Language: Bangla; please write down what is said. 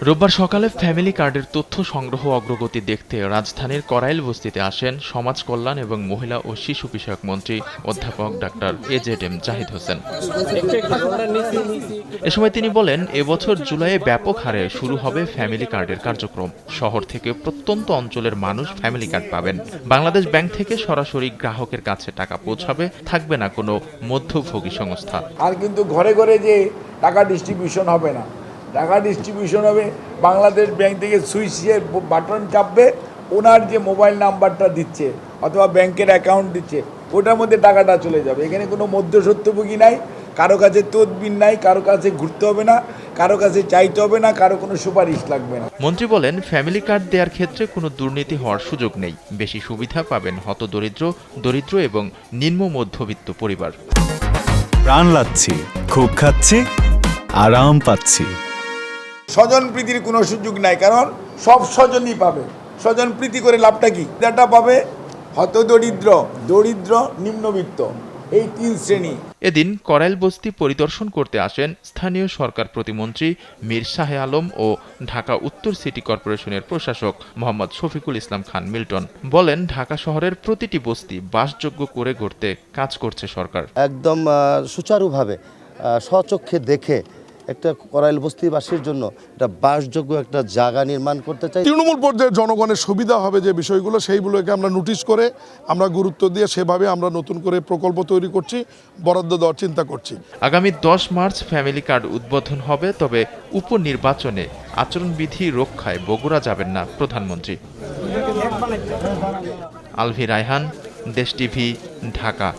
রোববার সকালে ফ্যামিলি কার্ডের তথ্য সংগ্রহ অগ্রগতি দেখতে রাজধানীর করাইল বস্তিতে আসেন সমাজ কল্যাণ এবং মহিলা ও শিশু বিষয়ক মন্ত্রী অধ্যাপক ডাক্তার এজেডএম জাহিদ হোসেন। এ সময় তিনি বলেন, এবছর জুলাইয়ে ব্যাপক হারে শুরু হবে ফ্যামিলি কার্ডের কার্যক্রম। শহর থেকে প্রত্যন্ত অঞ্চলের মানুষ ফ্যামিলি কার্ড পাবেন। বাংলাদেশ ব্যাংক থেকে সরাসরি গ্রাহকের কাছে টাকা পৌঁছাবে, থাকবে না কোনো মধ্যভোগী সংস্থা। আর কিন্তু ঘরে ঘরে যে টাকা ডিস্ট্রিবিউশন হবে না, টাকা ডিস্ট্রিবিউশন হবে বাংলাদেশ ব্যাংক থেকে সুইচের বাটন চাপবে, ওনার যে মোবাইল নাম্বারটা দিচ্ছে অথবা ব্যাংকের অ্যাকাউন্ট দিচ্ছে ওটার মধ্যে টাকাটা চলে যাবে। এখানে কোনো মধ্যস্বত্বভোগী নাই, কারো কাছে তদবির নাই, কারো কাছে ঘুরতে হবে না, কারো কাছে চাইতে হবে না, কারো কোনো সুপারিশ লাগবে না। মন্ত্রী বলেন, ফ্যামিলি কার্ড দেওয়ার ক্ষেত্রে কোনো দুর্নীতি হওয়ার সুযোগ নেই। বেশি সুবিধা পাবেন হতদরিদ্র, দরিদ্র এবং নিম্ন মধ্যবিত্ত পরিবার। প্রাণ লাচ্ছি, খুব খাচ্ছি, আরাম পাচ্ছি। স্বজন প্রীতির কোনো সুযোগ নাই, কারণ সব স্বজনই পাবে। স্বজন প্রীতি করে লাভটা কি? যেটা পাবে হতদরিদ্র, দরিদ্র, নিম্নবিত্ত, এই তিন শ্রেণী। এদিন করাইল বস্তি পরিদর্শন করতে আসেন স্থানীয় সরকার প্রতিমন্ত্রী মীর শাহে আলম ও ঢাকা উত্তর সিটি কর্পোরেশনের প্রশাসক মোহাম্মদ শফিকুল ইসলাম খান মিল্টন। বলেন, ঢাকা শহরের প্রতিটি বস্তি বাসযোগ্য করে গড়তে কাজ করছে সরকার। একদম সুচারুভাবে স্বচক্ষে দেখে একটা করাইল বস্তিবাসীর জন্য একটা বাসযোগ্য একটা জায়গা নির্মাণ করতে চাই। তৃণমূল পর্যায়ে জনগণের সুবিধা হবে যে বিষয়গুলো, সেইগুলোকে আমরা নোটিশ করে আমরা গুরুত্ব দিয়ে সেভাবে আমরা নতুন করে প্রকল্প তৈরি করছি, বরাদ্দ দেওয়ার চিন্তা করছি। আগামী 10 মার্চ ফ্যামিলি কার্ড উদ্বোধন হবে, তবে উপনির্বাচনে আচরণবিধি রক্ষায় বগুড়া যাবেন না প্রধানমন্ত্রী। আলভি রায়হান, দেশ টিভি, ঢাকা।